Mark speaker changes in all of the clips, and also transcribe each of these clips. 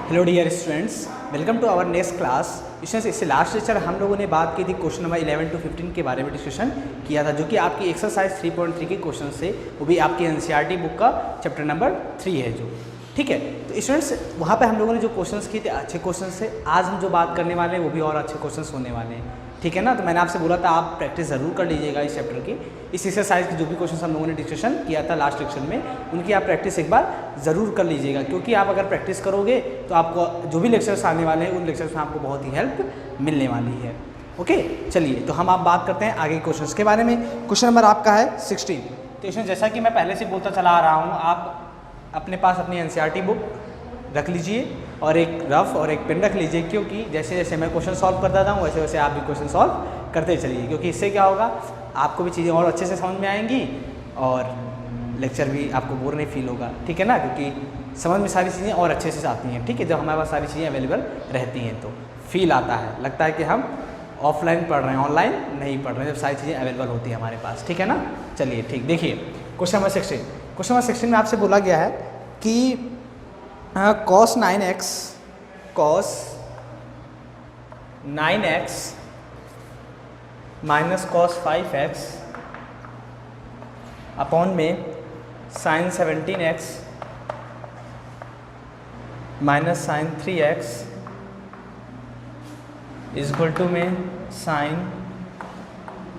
Speaker 1: Hello dear students, welcome to our next class. इससे last lecture हम लोगों ने बात की थी क्वेश्चन नंबर 11 to 15 के बारे में डिस्कशन किया था, जो कि आपकी एक्सरसाइज 3.3 के क्वेश्चन से, वो भी आपकी एनसीईआरटी बुक का चैप्टर नंबर 3 है जो, ठीक है। तो स्टूडेंट्स वहाँ पे हम लोगों ने जो क्वेश्चंस किए थे अच्छे क्वेश्चन थे। आज हम जो बात करने वाले हैं वो भी और अच्छे क्वेश्चन होने वाले हैं, ठीक है ना। तो मैंने आपसे बोला था आप प्रैक्टिस ज़रूर कर लीजिएगा इस चैप्टर की। इस एक्सरसाइज की जो भी क्वेश्चन हम लोगों ने डिस्कशन किया था लास्ट लेक्चर में, उनकी आप प्रैक्टिस एक बार ज़रूर कर लीजिएगा, क्योंकि आप अगर प्रैक्टिस करोगे तो आपको जो भी लेक्चर्स आने वाले हैं उन लेक्चर्स में आपको बहुत ही हेल्प मिलने वाली है। ओके, चलिए तो हम आप बात करते हैं आगे क्वेश्चन के बारे में। क्वेश्चन नंबर आपका है 16। तो इसमें जैसा कि मैं पहले से बोलता चला आ रहा हूँ, आप अपने पास अपनी एनसीईआरटी बुक रख लीजिए और एक रफ और एक पेन रख लीजिए, क्योंकि जैसे जैसे मैं क्वेश्चन सॉल्व करता जाऊँ वैसे वैसे आप भी क्वेश्चन सॉल्व करते चलिए, क्योंकि इससे क्या होगा, आपको भी चीज़ें और अच्छे से समझ में आएंगी और लेक्चर भी आपको बोर नहीं फील होगा, ठीक है ना। क्योंकि समझ में सारी चीज़ें और अच्छे से आती हैं, ठीक है। जब हमारे पास सारी चीज़ें अवेलेबल रहती हैं तो फील आता है, लगता है कि हम ऑफलाइन पढ़ रहे हैं, ऑनलाइन नहीं पढ़ रहे हैं, जब सारी चीज़ें अवेलेबल होती है हमारे पास, ठीक है ना। चलिए ठीक, देखिए क्वेश्चन नंबर 16। क्वेश्चन नंबर 16 में आपसे बोला गया है कि cos 9x minus cos 5x upon में sin 17x minus sin 3x is equal to में sin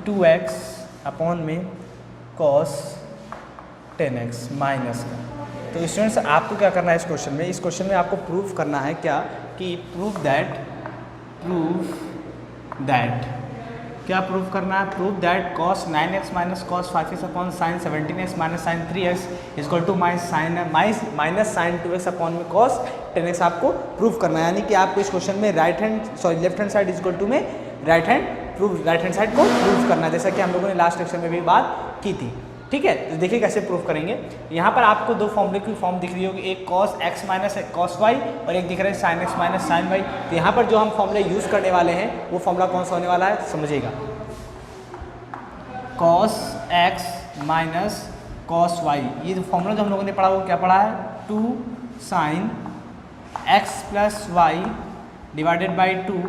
Speaker 1: 2x अपॉन में cos 10x माइनस का। तो स्टूडेंट्स आपको क्या करना है इस क्वेश्चन में, इस क्वेश्चन में आपको प्रूफ करना है क्या, कि प्रूफ करना है, proof that cos 9x minus cos 5x upon sin 17x minus sin 3x is equal to minus sin 2x upon में cos 10x आपको प्रूफ करना है। यानी कि आपको इस क्वेश्चन में left hand side is equal to में राइट हैंड साइड को प्रूफ करना है, जैसा कि हम लोगों ने लास्ट लेक्चर में भी बात की थी, ठीक है। तो देखिए कैसे प्रूफ करेंगे। यहाँ पर आपको दो फॉर्मूले की फॉर्म दिख रही होगी, एक cos x minus cos y और एक दिख रहा है sin x minus sin y। तो यहाँ पर जो हम फॉर्मूले यूज़ करने वाले हैं वो फॉर्मूला कौन सा होने वाला है, समझिएगा। cos x minus cos y, ये जो फॉर्मूला जो हम लोगों ने पढ़ा वो क्या पढ़ा है, 2 sin x plus y divided by 2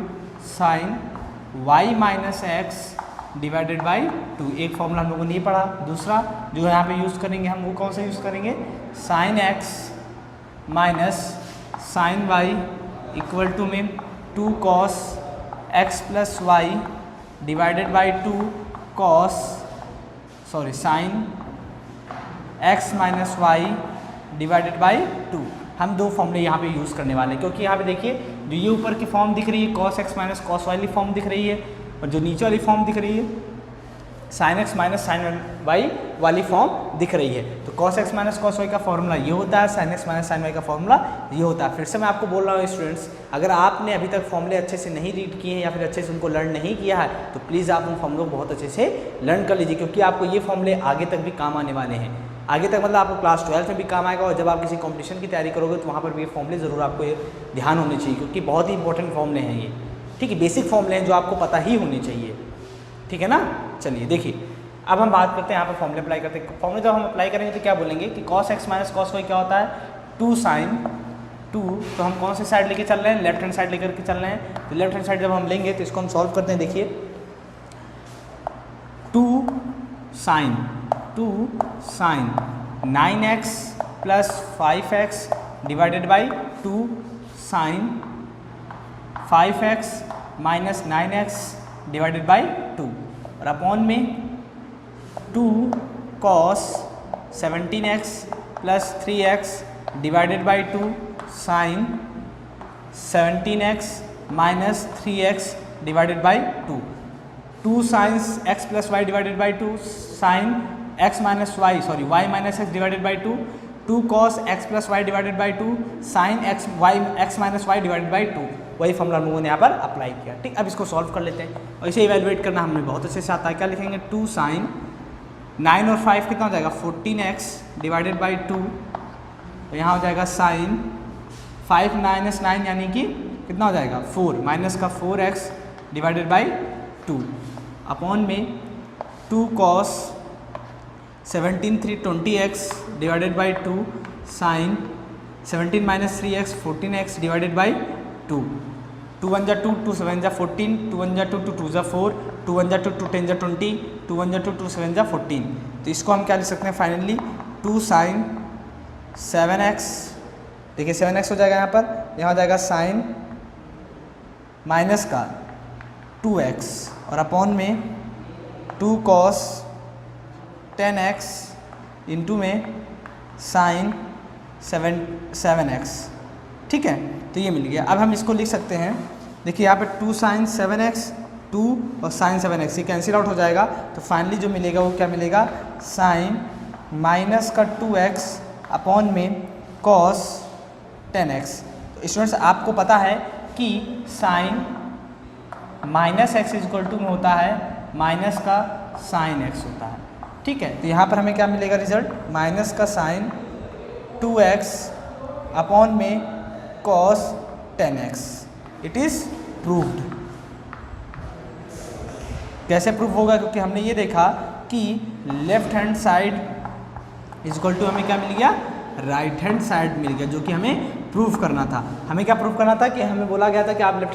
Speaker 1: sin y minus x divided by 2। एक फॉर्मूला हम लोगों ने ये पढ़ा। दूसरा जो यहाँ पे यूज़ करेंगे हम, वो कौन सा यूज़ करेंगे, sin x minus sin y equal to में 2 cos x plus y divided by 2 sin x minus y divided by 2। हम दो फॉर्मूले यहाँ पे यूज़ करने वाले हैं, क्योंकि यहाँ पे देखिए जो ये ऊपर की फॉर्म दिख रही है cos x माइनस cos वाली फॉर्म दिख रही है, और जो नीचे वाली फॉर्म दिख रही है sin x minus sin y वाली फॉर्म दिख रही है। तो cos x minus cos y का फॉर्मूला ये होता है, sin x minus sin y का फॉर्मूला ये होता है। फिर से मैं आपको बोल रहा हूँ स्टूडेंट्स, अगर आपने अभी तक फॉर्मूले अच्छे से नहीं रीड किए हैं या फिर अच्छे से उनको लर्न नहीं किया है, तो प्लीज़ आप उन फॉर्मूलों को बहुत अच्छे से लर्न कर लीजिए, क्योंकि आपको ये फॉर्मूले आगे तक भी काम आने वाले हैं। आगे तक मतलब आपको क्लास 12 में भी काम आएगा, और जब आप किसी कॉम्पिटिशन की तैयारी करोगे तो वहाँ पर भी ये फॉर्मूले ज़रूर आपको ध्यान होने चाहिए, क्योंकि बहुत ही इंपॉर्टेंट फॉर्मूले हैं ये, ठीक है। बेसिक फॉर्मूले हैं जो आपको पता ही होने चाहिए, ठीक है ना। चलिए देखिए अब हम बात करते हैं, यहाँ पर फॉर्मूले अप्लाई करते हैं। फॉर्मूले जब हम अप्लाई करेंगे तो क्या बोलेंगे कि cos x minus cos y क्या होता है, 2 sin 2। तो हम कौन सी साइड लेके चल रहे हैं, लेफ्ट हैंड साइड लेकर के चल रहे हैं। तो लेफ्ट हैंड साइड जब हम लेंगे तो इसको हम सॉल्व करते हैं। देखिए 2 sin 9x plus 5x divided by 2 sin 5x minus 9x divided by 2, और अपॉन में 2 cos 17x plus 3x divided by 2 sin 17x minus 3x divided by 2। 2 sin x plus y divided by 2 sin x minus y y minus x divided by 2, 2 cos x plus y divided by 2 sin x minus y divided by 2। वही formula हम लोगों ने यहाँ पर apply किया, ठीक। अब इसको सॉल्व कर लेते हैं, और इसे इवैल्यूएट करना हमें बहुत अच्छे से आता है। क्या लिखेंगे, 2 sin 9 और 5 कितना हो जाएगा, 14x डिवाइडेड बाई 2। तो यहाँ हो जाएगा sin 5 माइनस 9 यानी कि कितना हो जाएगा, 4 माइनस का 4x डिवाइडेड बाई 2 अपॉन में 2 cos 17 3 20x divided by 2 sin 17 minus 3x 14x divided by 2, 2 1 जा 2, 2 7 जा 14, 2 1 जा 2, 2 2 जा 4, 2 1 जा 2, 2 10 जा 20, 2 1 जा 2, 2 7 जा 14। तो इसको हम क्या लिख सकते हैं फाइनली 2 साइन 7x, देखिए 7x हो जाएगा यहाँ पर, यहाँ हो जाएगा साइन माइनस का 2x और अपॉन में 2 कॉस 10x इंटू में साइन 7x। ठीक है, तो ये मिल गया। अब हम इसको लिख सकते हैं, देखिए यहाँ पे 2 साइन 7x, 2 और साइन 7x ये कैंसिल आउट हो जाएगा, तो फाइनली जो मिलेगा वो क्या मिलेगा, साइन माइनस का 2x अपॉन में कॉस 10x। तो स्टूडेंट्स आपको पता है कि sine minus x equal to में होता है माइनस का साइन x होता है। ठीक है, तो यहाँ पर हमें क्या मिलेगा रिजल्ट, माइनस का साइन 2x अपॉन में cos 10x। It is proved. कैसे प्रूव होगा, क्योंकि हमने ये देखा कि left hand side equal to हमें क्या मिल गया, राइट हैंड साइड मिल गया, जो कि हमें प्रूव करना था। हमें क्या प्रूव करना था कि हमें बोला गया था कि आप लेफ्ट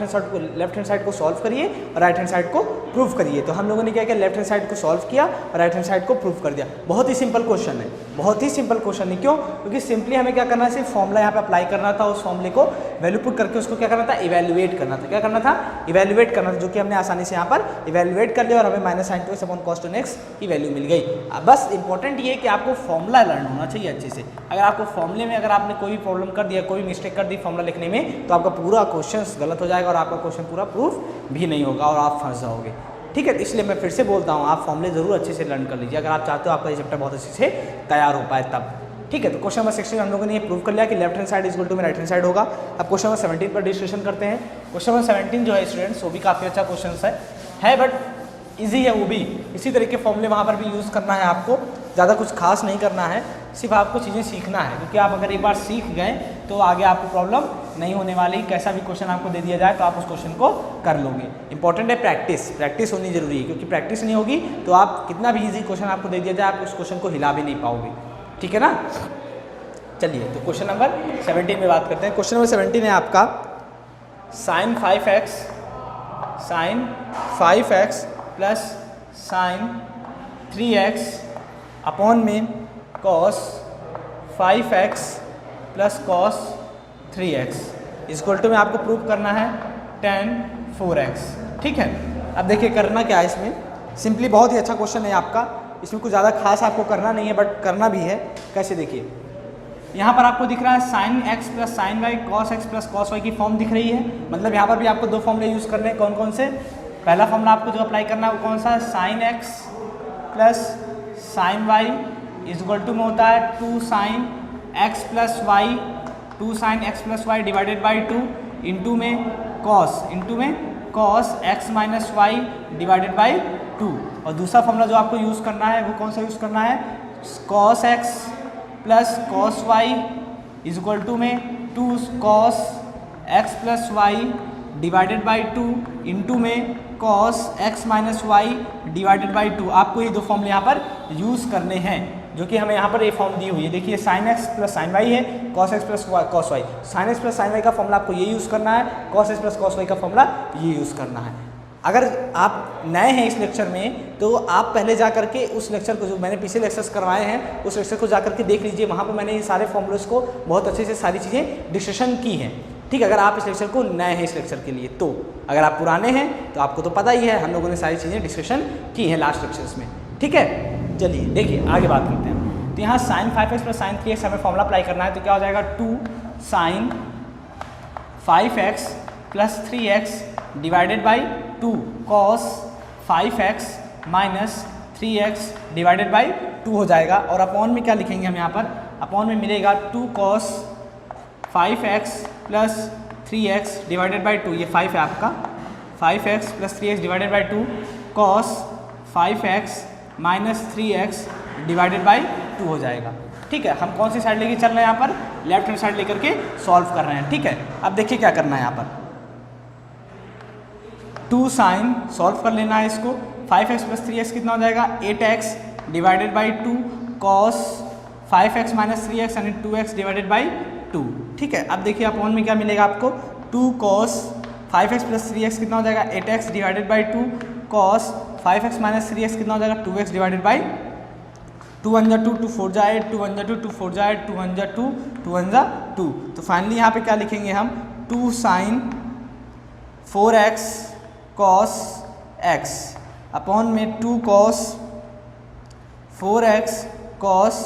Speaker 1: हैंड साइड को सॉल्व करिए और राइट हैंड साइड को प्रूव करिए। तो हम लोगों ने क्या किया, लेफ्ट हैंड साइड को सॉल्व किया और राइट हैंड साइड को प्रूव कर दिया। बहुत ही सिंपल क्वेश्चन है, बहुत ही सिंपल क्वेश्चन है। क्यों, क्योंकि सिंपली हमें क्या करना है, सिर्फ फॉर्मूला यहाँ पे अप्लाई करना था, उस फॉर्मूले को वैल्यू पुट करके उसको क्या करना था, इवैल्यूएट करना था। क्या करना था, इवैल्यूएट करना था, जो कि हमने आसानी से यहाँ पर इवैल्यूएट कर लिया और हमें minus sign 2x upon cos 10x की वैल्यू मिल गई। बस इंपॉर्टेंट ये है कि आपको फॉर्मूला लर्न होना चाहिए अच्छे से। अगर आपको फॉर्मूले में अगर आपने कोई भी प्रॉब्लम कर दिया, कोई मिस्टेक कर दी फॉर्मूला लिखने में, तो आपका पूरा क्वेश्चन गलत हो जाएगा और आपका क्वेश्चन पूरा प्रूफ भी नहीं होगा और आप फंस जाओगे। ठीक है, इसलिए मैं फिर से बोलता हूँ, आप फॉर्मूले जरूर अच्छे से लर्न कर लीजिए अगर आप चाहते हो आपका ये चैप्टर बहुत अच्छे से तैयार हो पाए तब। ठीक है, तो क्वेश्चन नंबर 16 में हम लोगों ने ये प्रूव कर लिया कि left hand side equal to में राइट हैंड साइड होगा। अब क्वेश्चन नंबर 17 पर डिस्कशन करते हैं। क्वेश्चन नंबर 17 जो है स्टूडेंट्स, वो भी काफ़ी अच्छा क्वेश्चन है बट ईजी है वो भी। इसी तरह के फॉर्मूले वहाँ पर भी यूज़ करना है आपको, ज़्यादा कुछ खास नहीं करना है, सिर्फ आपको चीज़ें सीखना है, क्योंकि आप अगर एक बार सीख गए तो आगे आपको प्रॉब्लम नहीं होने वाली। कैसा भी क्वेश्चन आपको दे दिया जाए तो आप उस क्वेश्चन को कर लोगे। इंपॉर्टेंट है प्रैक्टिस, प्रैक्टिस होनी जरूरी है, क्योंकि प्रैक्टिस नहीं होगी तो आप कितना भी ईजी क्वेश्चन आपको दे दिया जाए आप उस क्वेश्चन को हिला भी नहीं पाओगे। ठीक है ना, चलिए तो क्वेश्चन नंबर 17 में बात करते हैं। क्वेश्चन नंबर 17 है आपका sine 5x plus sine 3x upon में cos 5x plus cos 3x equal to में आपको प्रूव करना है tan 4x। ठीक है, अब देखिए करना क्या है इसमें, सिंपली बहुत ही अच्छा क्वेश्चन है आपका, इसमें कुछ ज़्यादा खास आपको करना नहीं है बट करना भी है। कैसे, देखिए यहाँ पर आपको दिख रहा है sine x plus sine y cos x plus cos y की फॉर्म दिख रही है। मतलब यहाँ पर भी आपको दो फॉर्मूले यूज़ करने हैं। कौन कौन से, पहला फॉर्मूला आपको जो अप्लाई करना है वो कौन सा है, sine x plus sine y equal to में होता है 2 sine x plus y, 2 sine x plus y divided by 2 into में cos x minus y divided by 2। और दूसरा फॉर्मूला जो आपको यूज़ करना है वो कौन सा यूज़ करना है, cos x plus cos y equal to में 2 cos x plus y divided by 2 into में cos x minus y divided by 2। आपको ये दो फॉर्मूले यहाँ पर यूज़ करने हैं, जो कि हमें यहाँ पर ये फॉर्म दी हुई है। देखिए sine x plus sine y है, cos x plus cos y. Sine x plus sine y का फॉर्मूला आपको ये यूज़ करना है, cos x plus cos y का फॉर्मूला ये यूज़ करना है। अगर आप नए हैं इस लेक्चर में तो आप पहले जा करके उस लेक्चर को, जो मैंने पिछले लेक्चर्स करवाए हैं उस लेक्चर को जा करके देख लीजिए, वहाँ पर मैंने ये सारे फॉर्मूलेस को बहुत अच्छे से सारी चीज़ें डिस्कशन की हैं। ठीक है, अगर आप इस लेक्चर को नए हैं इस लेक्चर के लिए, तो अगर आप पुराने हैं तो आपको तो पता ही है, हम लोगों ने सारी चीज़ें डिस्कशन की हैं लास्ट लेक्चर्स में। ठीक है, चलिए देखिए आगे बात करते हैं। तो यहाँ sign 5x plus sine 3x हमें फॉर्मूला अप्लाई करना है, तो क्या हो जाएगा 2 sine 5x plus 3x divided by 2 cos 5x minus 3x divided by 2 हो जाएगा। और अपॉन में क्या लिखेंगे हम यहाँ पर, अपॉन में मिलेगा 2 cos 5x plus 3x divided by 2, ये 5 है आपका, 5x plus 3x divided by 2 cos 5x minus 3x divided by 2 हो जाएगा। ठीक है, हम कौन सी साइड लेके चल रहे हैं यहाँ पर, लेफ्ट हैंड साइड लेकर के सॉल्व कर रहे हैं। ठीक है, अब देखिए क्या करना है यहाँ पर, 2 साइन सॉल्व कर लेना है इसको, 5x प्लस 3x कितना हो जाएगा 8x divided by 2 cos 5x minus 3x यानी 2x डिवाइडेड बाई 2। ठीक है, अब देखिए अपॉन में क्या मिलेगा आपको, 2 cos 5x प्लस 3x कितना हो जाएगा 8x divided by 2 cos 5x minus 3x कितना हो जाएगा 2x डिवाइडेड बाई 2 1 जा 2 2 4 जा 8 2 1 जा 2 2 4 जा 8 2 1 जा 2 2 1 जा 2। तो फाइनली यहाँ पे क्या लिखेंगे हम 2 sin 4x cos x upon में 2 cos 4x cos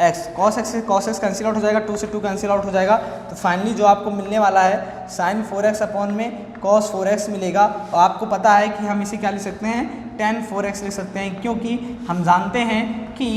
Speaker 1: x cos x से cos x कैंसिल आउट हो जाएगा, 2 से 2 कैंसिल आउट हो जाएगा। तो फाइनली जो आपको मिलने वाला है sin 4x अपॉन में cos 4x मिलेगा। और आपको पता है कि हम इसे क्या लिख सकते हैं, tan 4x लिख सकते हैं, क्योंकि हम जानते हैं कि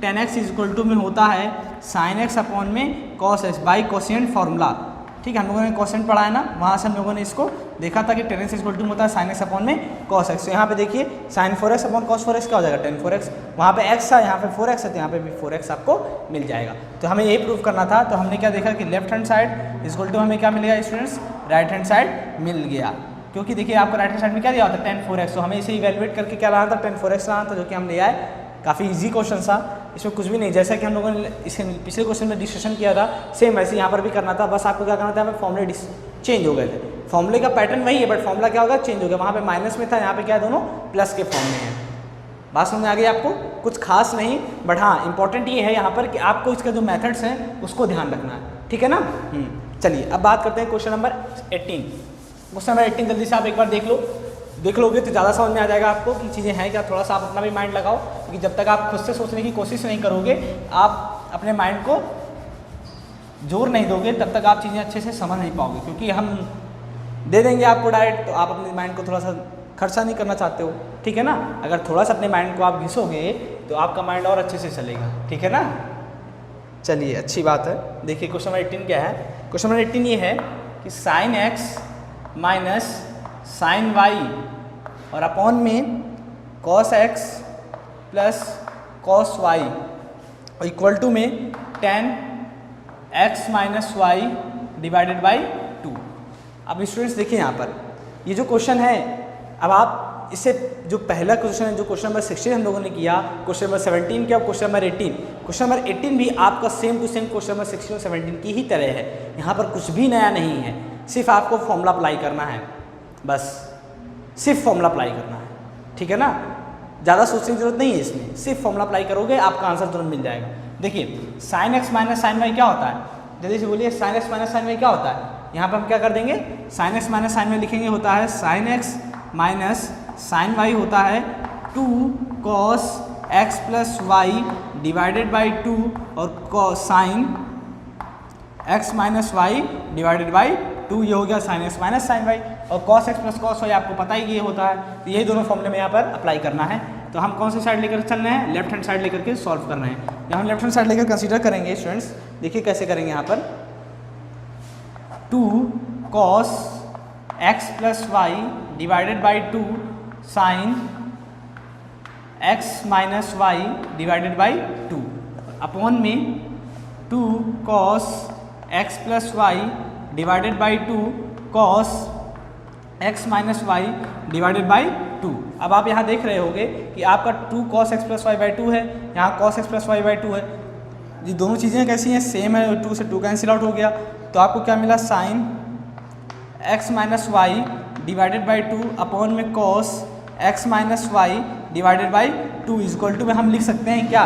Speaker 1: tan x इक्वल टू में होता है sin x अपॉन में cos x by quotient formula. ठीक है, हम लोगों ने कोसेंट पढ़ा है ना, वहाँ से हम लोगों ने इसको देखा था कि tan x इक्वल टू होता है sin x अपॉन में cos x। तो यहाँ पे देखिए sin 4x upon cos 4x क्या हो जाएगा tan 4x, वहाँ पे x है यहाँ पे 4x है तो यहाँ पे भी 4x आपको मिल जाएगा। तो हमें यही प्रूव करना था। तो हमने क्या देखा कि left hand side equal to हमें क्या मिलेगा स्टूडेंट्स, राइट हैंड साइड मिल गया, क्योंकि देखिए आपको राइट हैंड साइड में क्या दिया होता है tan 4x। तो हमें इसे इवेलुएट करके क्या लाना था, tan 4x लाना था, जो कि हम ले आए। काफ़ी इजी क्वेश्चन था, इसमें कुछ भी नहीं, जैसा कि हम लोगों ने इसके पिछले क्वेश्चन में डिस्कशन किया था सेम वैसे यहाँ पर भी करना था। बस आपको क्या करना था, हमें फॉर्मूले चेंज हो गए थे, फॉर्मूले का पैटर्न वही है बट फॉर्मूला क्या होगा चेंज हो गया। वहाँ पे माइनस में था, यहाँ पे क्या है दोनों प्लस के फॉर्म में है। बात समझ में आ गई आपको, कुछ खास नहीं, बट हाँ इंपॉर्टेंट ये है यहाँ पर कि आपको इसका जो मेथड्स हैं उसको ध्यान रखना है। ठीक है ना। चलिए अब बात करते हैं क्वेश्चन नंबर 18। क्वेश्चन नंबर 18 जल्दी से आप एक बार देख लोगे तो ज़्यादा समझ में आ जाएगा आपको कि चीज़ें हैं क्या। थोड़ा सा आप अपना भी माइंड लगाओ, क्योंकि जब तक आप खुद से सोचने की कोशिश नहीं करोगे, आप अपने माइंड को जोर नहीं दोगे, तब तक आप चीज़ें अच्छे से समझ नहीं पाओगे। क्योंकि हम दे देंगे आपको डायरेक्ट, तो आप अपने माइंड को थोड़ा सा खर्चा नहीं करना चाहते हो। ठीक है ना, अगर थोड़ा सा अपने माइंड को आप घिसोगे तो आपका माइंड और अच्छे से चलेगा। ठीक है ना, चलिए अच्छी बात है। देखिए क्वेश्चन नंबर 18 क्या है। क्वेश्चन नंबर 18 ये है कि sine x minus sine y और अपॉन में cos x plus cos y equal to में tan x minus y divided by 2। अब स्टूडेंट्स देखिए यहाँ पर ये जो क्वेश्चन है, अब आप इससे जो पहला क्वेश्चन है, जो क्वेश्चन नंबर 16 हम लोगों ने किया, क्वेश्चन नंबर 17 किया, क्वेश्चन नंबर 18, क्वेश्चन नंबर 18 भी आपका same to same question number 16 और 17 की ही तरह है। यहाँ पर कुछ भी नया नहीं है, सिर्फ आपको फॉर्मूला अप्लाई करना है, बस सिर्फ फॉर्मूला अप्लाई करना है। ठीक है ना, ज़्यादा सोचने की जरूरत नहीं है इसमें, सिर्फ फॉर्मूला अप्लाई करोगे आपका आंसर तुरंत मिल जाएगा। देखिए sine x minus sine y क्या होता है, जल्दी से बोलिए, sine x minus sine y क्या होता है। यहाँ पर हम क्या कर देंगे, sine x minus sine y लिखेंगे, होता है sine x minus sine y होता है 2 cos x plus y divided by 2 और sine x minus y divided by 2, ये हो गया sine x minus sine y. और cos x plus cos Y आपको पता ही ये होता है, तो यही दोनों फॉर्मूले में यहाँ पर अप्लाई करना है। तो हम कौन सी साइड लेकर चलना है, लेफ्ट हैंड साइड लेकर के सॉल्व करना है। जब हम लेफ्ट हैंड साइड लेकर कंसीडर करेंगे स्टूडेंट्स, देखिए कैसे करेंगे। यहाँ पर 2 cos x plus y divided by 2 sine x minus y divided by 2 upon में 2 cos x plus y divided by 2 cos x minus y divided by 2। अब आप यहाँ देख रहे होंगे कि आपका 2 cos x plus y by 2 है, यहाँ cos x plus y by 2 है। ये दोनों चीज़ें कैसी हैं, सेम है, 2 से 2 कैंसिल आउट हो गया। तो आपको क्या मिला, sine x minus y divided by 2 upon में cos x minus y divided by 2 इक्वल टू में हम लिख सकते हैं क्या,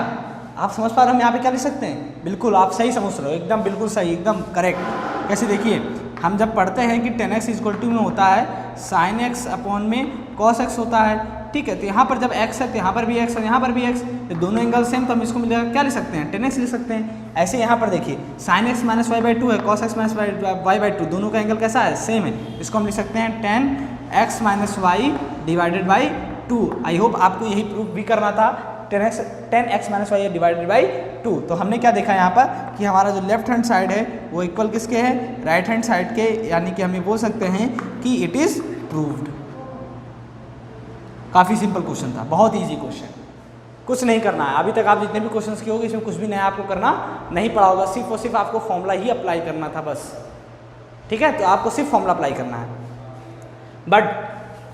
Speaker 1: आप समझ पा रहे हो हम यहाँ पे क्या लिख सकते हैं। बिल्कुल आप सही समझ रहे हो, एकदम बिल्कुल सही, एकदम करेक्ट। कैसे, देखिए हम जब पढ़ते हैं कि tan x इक्वल टू में होता है sin x अपॉन में cos x होता है। ठीक है, तो यहाँ पर जब x है तो यहाँ पर भी x और यहाँ पर भी x, तो दोनों एंगल सेम, तो हम इसको मिलेगा क्या लिख सकते हैं, tan x लिख सकते हैं। ऐसे यहाँ पर देखिए sin x minus y by 2 है, cos x minus y by 2, दोनों का एंगल कैसा है, सेम है। इसको हम लिख सकते हैं tan x minus y divided by 2। I hope आपको यही प्रूफ भी करना था, tan x minus y divided by 2। तो हमने क्या देखा यहाँ पर कि हमारा जो लेफ्ट हैंड साइड है वो इक्वल किसके है, राइट हैंड साइड के, यानी कि हम ये बोल सकते हैं कि इट इज़ प्रूव्ड। काफ़ी सिंपल क्वेश्चन था, बहुत ईजी क्वेश्चन, कुछ नहीं करना है। अभी तक आप जितने भी क्वेश्चंस किए होंगे इसमें कुछ भी नया आपको करना नहीं पड़ा होगा, सिर्फ और सिर्फ आपको फॉर्मूला ही अप्लाई करना था बस। ठीक है, तो आपको सिर्फ फॉर्मूला अप्लाई करना है। बट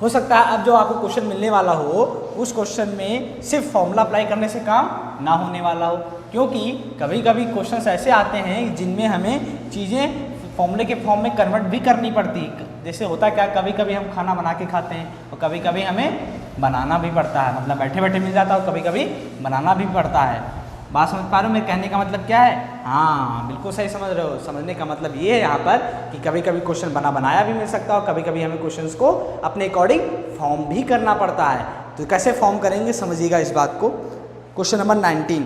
Speaker 1: हो सकता है अब जो आपको क्वेश्चन मिलने वाला हो उस क्वेश्चन में सिर्फ फॉर्मूला अप्लाई करने से काम ना होने वाला हो, क्योंकि कभी कभी क्वेश्चंस ऐसे आते हैं जिनमें हमें चीज़ें फॉर्मूले के फॉर्म में कन्वर्ट भी करनी पड़ती। जैसे होता क्या, कभी कभी हम खाना बना के खाते हैं और कभी कभी हमें बनाना भी पड़ता है, मतलब बैठे बैठे मिल जाता है और कभी कभी बनाना भी पड़ता है। बात समझ पा रहे हो मेरे कहने का मतलब क्या है? हाँ बिल्कुल सही समझ रहे हो। समझने का मतलब ये है यहाँ पर कि कभी कभी क्वेश्चन बनाया भी मिल सकता है और कभी कभी हमें क्वेश्चंस को अपने अकॉर्डिंग फॉर्म भी करना पड़ता है। तो कैसे फॉर्म करेंगे समझिएगा इस बात को। क्वेश्चन नंबर 19,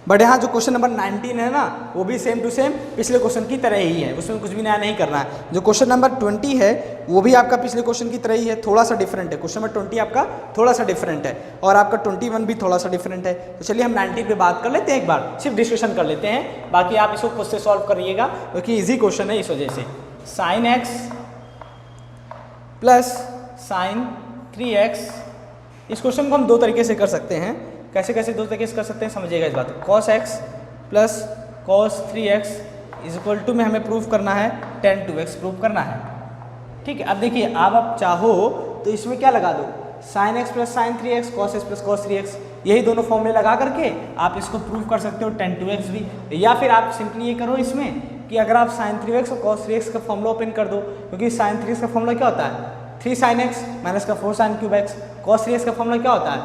Speaker 1: बट यहाँ जो क्वेश्चन नंबर 19 है ना वो भी सेम टू सेम पिछले क्वेश्चन की तरह ही है, उसमें कुछ भी नया नहीं करना है। जो क्वेश्चन नंबर 20 है वो भी आपका पिछले क्वेश्चन की तरह ही है, थोड़ा सा डिफरेंट है। क्वेश्चन नंबर 20 आपका थोड़ा सा डिफरेंट है और आपका 21 भी थोड़ा सा डिफरेंट है। तो चलिए हम 19 पे बात कर लेते हैं, एक बार सिर्फ डिस्कशन कर लेते हैं, बाकी आप इसको खुद से सॉल्व करिएगा क्योंकि ईजी क्वेश्चन है इस वजह से। sin x plus sin 3x, इस क्वेश्चन को हम दो तरीके से कर सकते हैं। कैसे कैसे दो तरीके से कर सकते हैं समझिएगा इस बात को। cos x plus cos 3x is equal to में हमें प्रूफ करना है tan 2x प्रूफ करना है। ठीक है, अब देखिए अब आप चाहो तो इसमें क्या लगा दो, sin x plus sin 3x, cos x plus cos 3x, यही दोनों फॉर्मूले लगा करके आप इसको प्रूफ कर सकते हो tan 2x भी। या फिर आप सिंपली ये करो इसमें कि अगर आप sin 3x और cos 3x का फॉर्मूला ओपन कर दो, क्योंकि sin 3x का फॉर्मूला क्या होता है 3 sin x माइनस का 4 sin cube x, cos 3x का फॉर्मूला क्या होता है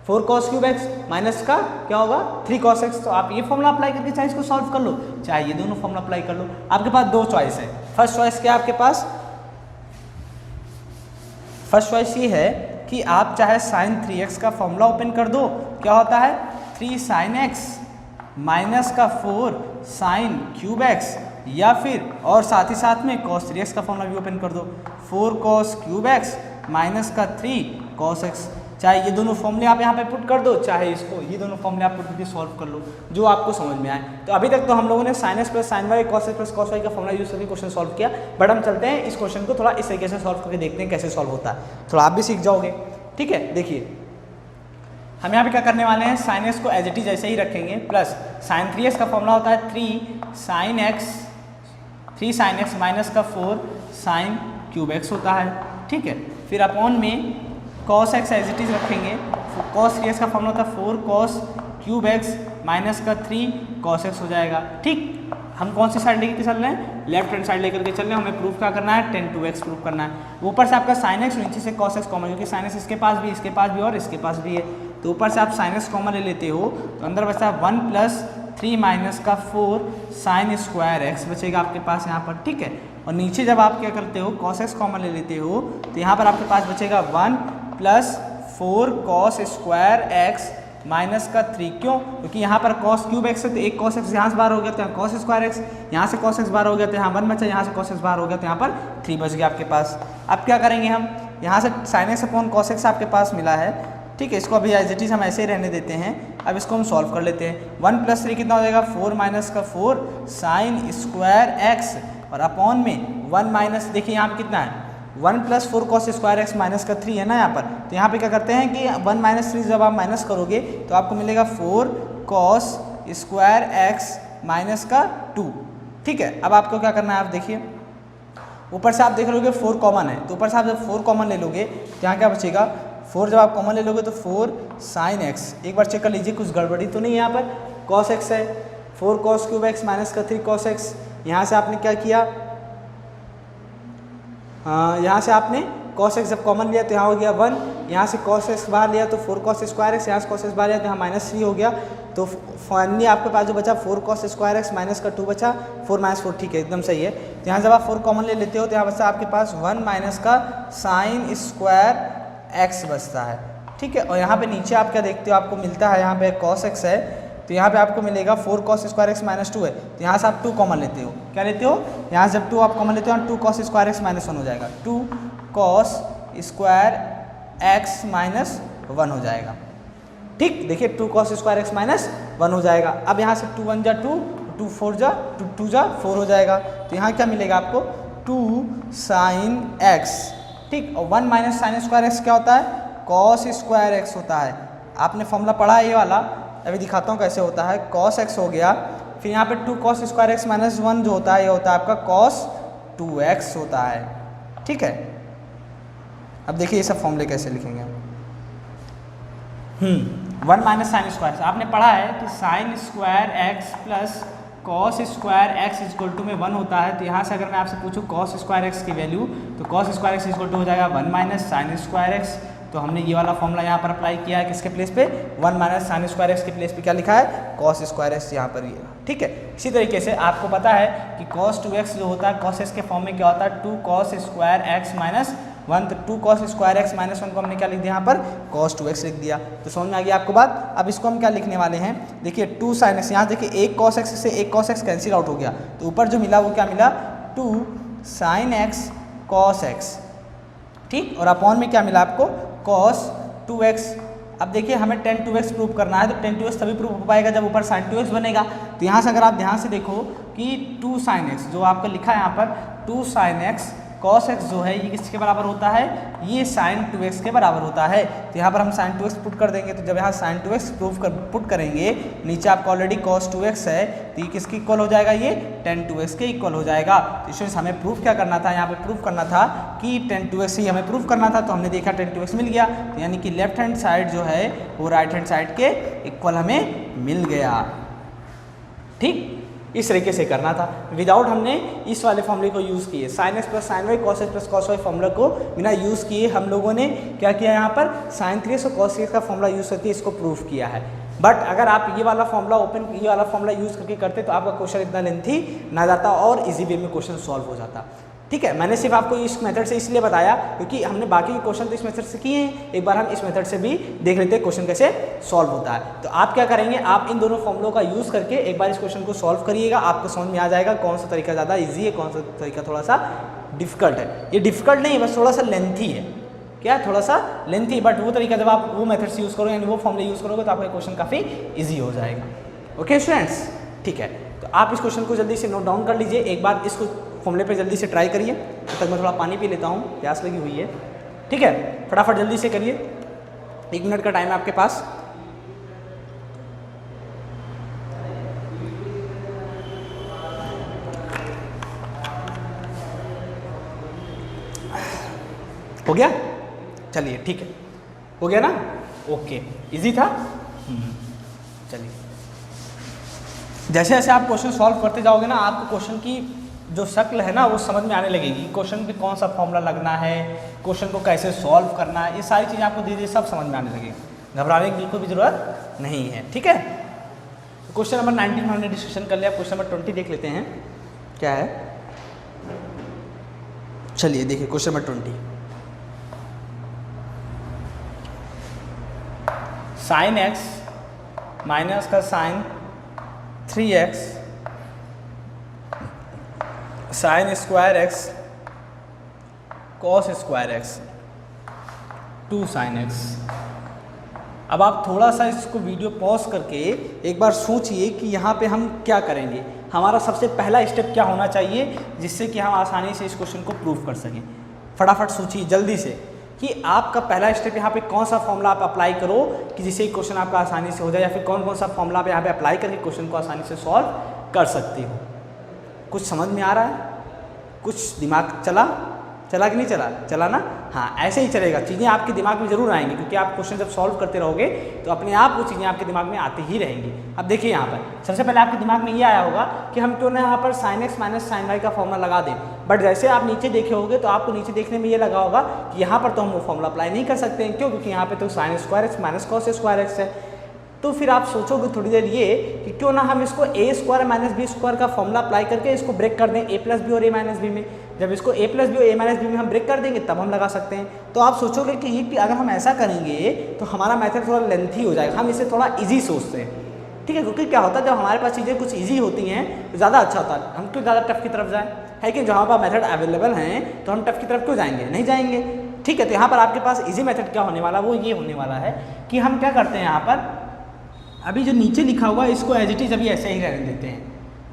Speaker 1: 4 cos क्यूब x माइनस का क्या होगा 3 cos x। तो आप ये फॉर्मूला अप्लाई करके चाहे इसको सॉल्व कर लो, चाहे ये दोनों फॉर्मूला अप्लाई कर लो। आपके पास दो चॉइस है। फर्स्ट चॉइस क्या है आपके पास, फर्स्ट चॉइस ये है कि आप चाहे sin 3x का फॉर्मूला ओपन कर दो, क्या होता है 3 sin x माइनस का 4 sin क्यूब x, या फिर और साथ ही साथ में cos 3x का फॉर्मूला भी ओपन कर दो 4 cos क्यूब x माइनस का 3 cos x। चाहे ये दोनों फॉर्मूले आप यहाँ पे पुट कर दो, चाहे इसको ये दोनों फॉर्मूले आप पुट करके सॉल्व कर लो, जो आपको समझ में आए। तो अभी तक तो हम लोगों ने sin x plus sin y cos x plus cos y का फॉर्मूला यूज करके क्वेश्चन सॉल्व किया, बट हम चलते हैं इस क्वेश्चन को थोड़ा इस तरीके से सॉल्व करके देखते हैं कैसे सॉल्व होता है, थोड़ा आप भी सीख जाओगे। ठीक है, देखिए हम यहाँ पे क्या करने वाले हैं, sin x को एज इट इज ऐसे ही रखेंगे प्लस sin 3x का फॉर्मूला होता है 3 sin x माइनस का 4 sin क्यूब x होता है। ठीक है, फिर अपॉन में cos x as it is रखेंगे, cos 3x का फॉर्मूला होता है 4 cos क्यूब x माइनस का 3 cos x हो जाएगा। ठीक, हम कौन सी साइड लेकर चल रहे हैं, लेफ्ट हैंड साइड लेकर के चल रहे हैं। हमें प्रूफ क्या करना है tan 2x प्रूफ करना है। ऊपर से आपका sin x नीचे से cos x कॉमन, क्योंकि sin x इसके पास भी, इसके पास भी और इसके पास भी है, तो ऊपर से आप sin x कॉमन ले लेते हो तो अंदर बचता है 1 प्लस 3 माइनस का 4 sin स्क्वायर x बचेगा आपके पास यहाँ पर। ठीक है, और नीचे जब आप क्या करते हो cos x कॉमन ले लेते हो तो यहाँ पर आपके पास बचेगा 1 plus 4 cos square x minus का 3। क्यों, क्योंकि यहाँ पर cos क्यूब x है तो एक cos x यहाँ से बाहर हो गया तो यहाँ cos स्क्वायर x, यहाँ से cos x बाहर हो गया तो यहाँ 1 बचा, यहाँ से cos x बाहर हो गया तो यहाँ पर 3 बच गया आपके पास। अब क्या करेंगे हम, यहाँ से sin x upon cos x आपके पास मिला है। ठीक है, इसको अभी एज इट इज हम ऐसे ही रहने देते हैं। अब इसको हम सॉल्व कर लेते हैं। 1 प्लस 3 कितना हो जाएगा 4 माइनस का 4 sin स्क्वायर x और अपॉन में 1 माइनस, देखिए यहाँ पे कितना है 1 plus 4 cos square x minus का 3 है ना यहाँ पर। तो यहाँ पे क्या करते हैं कि 1 माइनस 3 जब आप माइनस करोगे तो आपको मिलेगा 4 cos स्क्वायर x माइनस का 2। ठीक है, अब आपको क्या करना है, आप देखिए ऊपर से आप देख लोगे 4 कॉमन है, तो ऊपर से आप जब 4 कॉमन ले लोगे तो यहाँ क्या बचेगा 4 जब आप कॉमन ले लोगे तो 4 sin x, एक बार चेक कर लीजिए कुछ गड़बड़ी तो नहीं है यहाँ पर। cos x है 4 cos क्यूब x माइनस का 3 cos x, यहाँ से आपने क्या किया, यहाँ से आपने cos x जब कॉमन लिया तो यहाँ हो गया 1, यहाँ से cos x बाहर लिया तो 4 cos स्क्वायर x, यहाँ से cos x बाहर लिया तो यहाँ माइनस 3 हो गया। तो फाइनली आपके पास जो बचा 4 cos स्क्वायर x माइनस का 2 बचा, 4 माइनस 4, ठीक है एकदम सही है। तो यहाँ जब आप 4 कॉमन ले लेते हो तो यहाँ बचा आपके पास 1 माइनस का sin स्क्वायर x बचता है। ठीक है, और यहाँ पे नीचे आप क्या देखते हो, आपको मिलता है यहाँ पे cos x है तो यहाँ पे आपको मिलेगा 4 cos स्क्वायर x माइनस 2 है, तो यहाँ से आप 2 कॉमन लेते हो, क्या लेते हो, यहाँ से जब 2 आप कॉमन लेते हो 2 cos स्क्वायर x माइनस 1 हो जाएगा, 2 cos स्क्वायर x माइनस 1 हो जाएगा। ठीक, देखिए 2 cos स्क्वायर x माइनस 1 हो जाएगा। अब यहाँ से 2 1 जा 2, 2 4 जा 2 जा 4 हो जाएगा, तो यहाँ क्या मिलेगा आपको 2 sin x। ठीक, और 1 माइनस साइन स्क्वायर x क्या होता है, cos स्क्वायर x होता है। आपने फॉर्मूला पढ़ा है ये वाला, अभी दिखाता हूँ कैसे होता है। cos x हो गया, फिर यहाँ पे 2 cos स्क्वायर x माइनस 1 जो होता है ये होता है आपका cos 2x होता है। ठीक है, अब देखिए ये सब फॉर्मूले कैसे लिखेंगे हम। 1 माइनस साइन स्क्वायर, आपने पढ़ा है कि sine square x plus cos square x equal to में 1 होता है। तो यहाँ से अगर मैं आपसे पूछूँ कॉस स्क्वायर एक्स की वैल्यू, तो cos square x equal to हो जाएगा 1 माइनस साइन स्क्वायर एक्स। तो हमने ये वाला फॉर्मूला यहाँ पर अप्लाई किया है किसके प्लेस पे, 1 माइनस साइन स्क्वायर एक्स के प्लेस पे क्या लिखा है, कॉस स्क्वायर एक्स यहाँ पर ये, ठीक है। इसी तरीके से आपको पता है कि cos 2x जो होता है cos x के फॉर्म में क्या होता है 2 cos स्क्वायर एक्स माइनस 1। तो 2 cos स्क्वायर एक्स माइनस 1 को हमने क्या लिख दिया यहाँ पर cos 2x लिख दिया। तो समझ में आ गया आपको बात। अब इसको हम क्या लिखने वाले हैं, देखिए 2 sin x, यहाँ देखिए एक cos x से एक cos x कैंसिल आउट हो गया, तो ऊपर जो मिला वो क्या मिला 2 sin x cos x, ठीक। और अपॉन में क्या मिला आपको cos 2x। अब देखिए हमें tan 2x प्रूव करना है, तो tan 2x तभी प्रूव हो पाएगा जब ऊपर sin 2x बनेगा। तो यहाँ से अगर आप ध्यान से देखो कि 2 sin x जो आपका लिखा है यहाँ पर 2 sin x cos x जो है ये किसके बराबर होता है, ये sin 2x के बराबर होता है। तो यहाँ पर हम sin 2x पुट कर देंगे। तो जब यहाँ sin 2x पुट करेंगे, नीचे आपका ऑलरेडी cos 2x है, तो ये किसके इक्वल हो जाएगा, ये tan 2x के इक्वल हो जाएगा। तो इसमें हमें प्रूफ क्या करना था, यहाँ पे प्रूफ करना था कि tan 2x ही हमें प्रूफ करना था। तो हमने देखा tan 2x मिल गया, तो यानी कि लेफ्ट हैंड साइड जो है वो राइट हैंड साइड के इक्वल हमें मिल गया, ठीक। इस तरीके से करना था विदाउट हमने इस वाले फॉर्मूले को यूज़ किए, sin x plus sine y cos x plus cos y formula को बिना यूज़ किए हम लोगों ने क्या किया, यहाँ पर sin 3x और cos 3x का फॉर्मूला यूज़ करके इसको प्रूफ किया है। बट अगर आप ये वाला फॉर्मूला ये वाला फॉर्मूला यूज़ करके करते तो आपका क्वेश्चन इतना लेंथी ना जाता और इजी वे में क्वेश्चन सॉल्व हो जाता, ठीक है। मैंने सिर्फ आपको इस मेथड से इसलिए बताया क्योंकि हमने बाकी के क्वेश्चन तो इस मेथड से किए हैं, एक बार हम इस मेथड से भी देख लेते हैं क्वेश्चन कैसे सॉल्व होता है। तो आप क्या करेंगे, आप इन दोनों फॉर्मूलों का यूज़ करके एक बार इस क्वेश्चन को सॉल्व करिएगा, आपको समझ में आ जाएगा कौन सा तरीका ज़्यादा ईजी है, कौन सा तरीका थोड़ा सा डिफिकल्ट है। ये डिफिकल्ट नहीं है, बस थोड़ा सा लेंथी है, क्या थोड़ा सा लेंथी, बट वो तरीका जब आप वो मेथड से यूज़ करोगे यानी वो फॉर्मूले यूज़ करोगे तो आपका क्वेश्चन काफ़ी ईजी हो जाएगा। ओके स्टूडेंट्स, ठीक है। तो आप इस क्वेश्चन को जल्दी से नोट डाउन कर लीजिए, एक बार इसको फॉर्मूले पे जल्दी से ट्राई करिए। तब तक मैं थोड़ा पानी पी लेता हूँ, प्यास लगी हुई है, ठीक है। फटाफट जल्दी से करिए, 1 मिनट का टाइम है आपके पास। हो गया, चलिए ठीक है, हो गया ना, ओके, इजी था। चलिए जैसे जैसे आप क्वेश्चन सॉल्व करते जाओगे ना, आपको क्वेश्चन की जो शक्ल है ना वो समझ में आने लगेगी, क्वेश्चन पे कौन सा फॉर्मूला लगना है, क्वेश्चन को कैसे सॉल्व करना है, ये सारी चीज़ें आपको धीरे धीरे सब समझ में आने लगेगी। घबराने की बिल्कुल भी ज़रूरत नहीं है, ठीक है। क्वेश्चन नंबर 19 हमने डिस्कशन कर लिया, क्वेश्चन नंबर 20 देख लेते हैं क्या है। चलिए देखिए question number 20, sine x minus का sine 3x sine square x cos square x 2 sine x. अब आप थोड़ा सा इसको वीडियो पॉज करके एक बार सोचिए कि यहाँ पे हम क्या करेंगे, हमारा सबसे पहला स्टेप क्या होना चाहिए जिससे कि हम आसानी से इस क्वेश्चन को प्रूव कर सकें। फटाफट सोचिए जल्दी से कि आपका पहला स्टेप यहाँ पे कौन सा फॉर्मूला आप अप्लाई करो कि जिससे क्वेश्चन आपका आसानी से हो जाए, या फिर कौन कौन सा फॉर्मूला आप यहाँ पे अप्लाई करके क्वेश्चन को आसानी से सॉल्व कर सकते हो। कुछ समझ में आ रहा है, कुछ दिमाग चला कि नहीं चला ना, हाँ ऐसे ही चलेगा, चीज़ें आपके दिमाग में ज़रूर आएंगी क्योंकि आप क्वेश्चन जब सॉल्व करते रहोगे तो अपने आप वो चीज़ें आपके दिमाग में आती ही रहेंगी। अब देखिए यहाँ पर सबसे पहले आपके दिमाग में ये आया होगा कि हम क्यों ना यहाँ पर sine x minus sine y का फॉर्मूला लगा दें, बट जैसे आप नीचे देखे होगे तो आपको नीचे देखने में ये लगा होगा कि यहाँ पर तो हम वो फॉर्मूला अप्लाई नहीं कर सकते हैं, क्यों, क्योंकि यहाँ पर तो sign square x minus cos square x है। तो फिर आप सोचोगे थोड़ी देर ये कि क्यों ना हम इसको ए स्क्वायर माइनस बी स्क्वायर का फॉर्मूला अप्लाई करके इसको ब्रेक कर दें ए प्लस बी और ए माइनस बी में। जब इसको ए प्लस बी और ए माइनस बी में हम ब्रेक कर देंगे तब हम लगा सकते हैं। तो आप सोचोगे कि ये अगर हम ऐसा करेंगे तो हमारा मेथड थोड़ा लेंथी हो जाएगा, हम इसे थोड़ा ईजी सोचते हैं, ठीक है। क्योंकि क्या होता है जब हमारे पास चीज़ें कुछ ईजी होती हैं तो ज़्यादा अच्छा होता है, हम क्यों ज़्यादा टफ की तरफ जाएँ, है कि जहाँ पर मेथड अवेलेबल हैं तो हम टफ की तरफ क्यों जाएंगे, नहीं जाएंगे, ठीक है। तो यहाँ पर आपके पास ईजी मेथड क्या होने वाला, वो ये होने वाला है कि हम क्या करते हैं यहाँ पर अभी जो नीचे लिखा हुआ है इसको एज इट इज़ अभी ऐसे ही रहने देते हैं,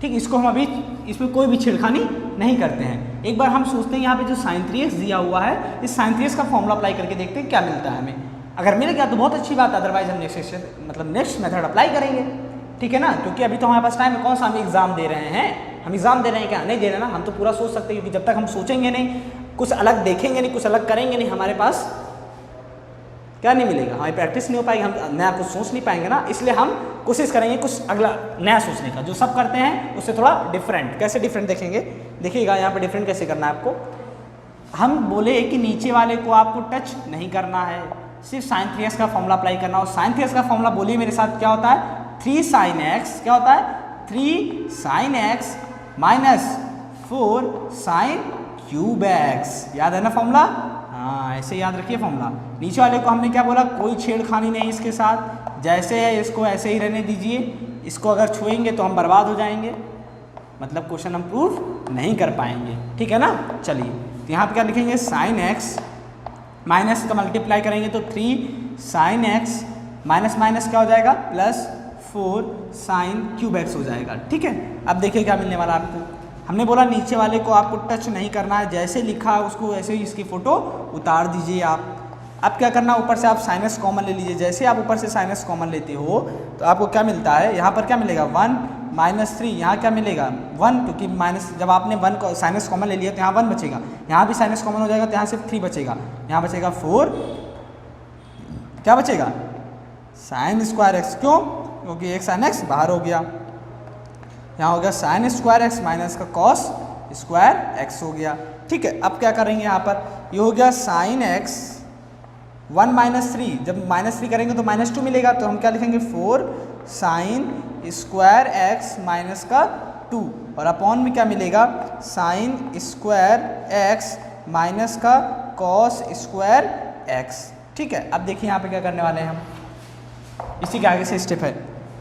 Speaker 1: ठीक। इसको हम अभी इसमें कोई भी छिड़खानी नहीं करते हैं। एक बार हम सोचते हैं यहाँ पे जो sin 3x दिया हुआ है इस sin 3x का फॉर्मूला अप्लाई करके देखते हैं क्या मिलता है हमें। अगर मिल गया तो बहुत अच्छी बात, अदरवाइज हम नेक्स्ट मेथड अप्लाई करेंगे, ठीक है ना। क्योंकि अभी तो हमारे पास टाइम है, कौन सा हम एग्जाम दे रहे हैं, हम एग्जाम दे रहे हैं क्या, नहीं दे रहे ना, हम तो पूरा सोच सकते हैं क्योंकि जब तक हम सोचेंगे नहीं कुछ अलग देखेंगे नहीं, कुछ अलग करेंगे नहीं, हमारे पास क्या नहीं मिलेगा, हमारी प्रैक्टिस नहीं हो पाएगी, हम नया कुछ सोच नहीं पाएंगे ना। इसलिए हम कोशिश करेंगे कुछ अगला नया सोचने का, जो सब करते हैं उससे थोड़ा डिफरेंट। कैसे डिफरेंट देखेंगे, देखिएगा यहाँ पे डिफरेंट कैसे करना है आपको। हम बोले कि नीचे वाले को आपको टच नहीं करना है, सिर्फ साइन 3x का फॉर्मूला अप्लाई करना। और साइन 3x का फॉर्मूला बोलिए मेरे साथ, क्या होता है, 3 sin x, क्या होता है 3 sin x minus 4 sin cube x। याद है ना फॉर्मूला, हाँ ऐसे याद रखिए फॉर्मूला। नीचे वाले को हमने क्या बोला, कोई छेड़खानी नहीं इसके साथ, जैसे है इसको ऐसे ही रहने दीजिए, इसको अगर छुएंगे तो हम बर्बाद हो जाएंगे, मतलब क्वेश्चन हम प्रूफ नहीं कर पाएंगे, ठीक है ना। चलिए तो यहाँ पे क्या लिखेंगे, साइन एक्स माइनस का मल्टीप्लाई करेंगे तो 3 sin x माइनस माइनस क्या हो जाएगा, प्लस 4 sin क्यूब x हो जाएगा, ठीक है। अब देखिए क्या मिलने वाला आपको, हमने बोला नीचे वाले को आपको टच नहीं करना है, जैसे लिखा है उसको वैसे ही इसकी फ़ोटो उतार दीजिए आप। अब क्या करना, ऊपर से आप साइनस कॉमन ले लीजिए, जैसे आप ऊपर से साइनस कॉमन लेते हो तो आपको क्या मिलता है, यहाँ पर क्या मिलेगा 1 माइनस 3, यहाँ क्या मिलेगा 1, क्योंकि माइनस जब आपने 1 को साइनस कॉमन ले लिया तो यहाँ 1 बचेगा, यहाँ भी साइनस कॉमन हो जाएगा तो यहाँ सिर्फ 3 बचेगा, यहाँ बचेगा 4, क्या बचेगा साइन स्क्वायर एक्स, क्यों, क्योंकि एक साइन एक्स बाहर हो गया, यहाँ हो गया साइन स्क्वायर एक्स माइनस का कॉस स्क्वायर एक्स हो गया, ठीक है। अब क्या करेंगे यहाँ पर, ये हो गया साइन एक्स 1 माइनस 3, जब माइनस 3 करेंगे तो माइनस 2 मिलेगा, तो हम क्या लिखेंगे 4 साइन स्क्वायर एक्स माइनस का 2, और अपॉन में क्या मिलेगा साइन स्क्वायर एक्स माइनस का कॉस स्क्वायर एक्स, ठीक है। अब देखिए यहाँ पे क्या करने वाले हैं हम, इसी के आगे से स्टेप है,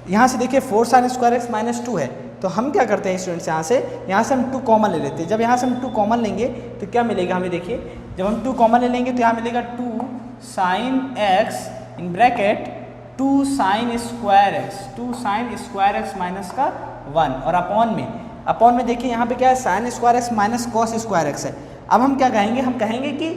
Speaker 1: यहाँ से देखिए 4 साइन स्क्वायर एक्स माइनस 2 है, तो हम क्या करते हैं स्टूडेंट्स, यहाँ से हम 2 कॉमन ले लेते हैं। जब यहाँ से हम 2 कॉमन लेंगे तो क्या मिलेगा हमें, देखिए जब हम 2 कॉमन ले लेंगे तो यहाँ मिलेगा 2 sine x in bracket 2 sine square x, 2 sine square x minus का 1, और अपॉन में देखिए यहाँ पे क्या है sign square x minus cos square x है। अब हम क्या कहेंगे, हम कहेंगे कि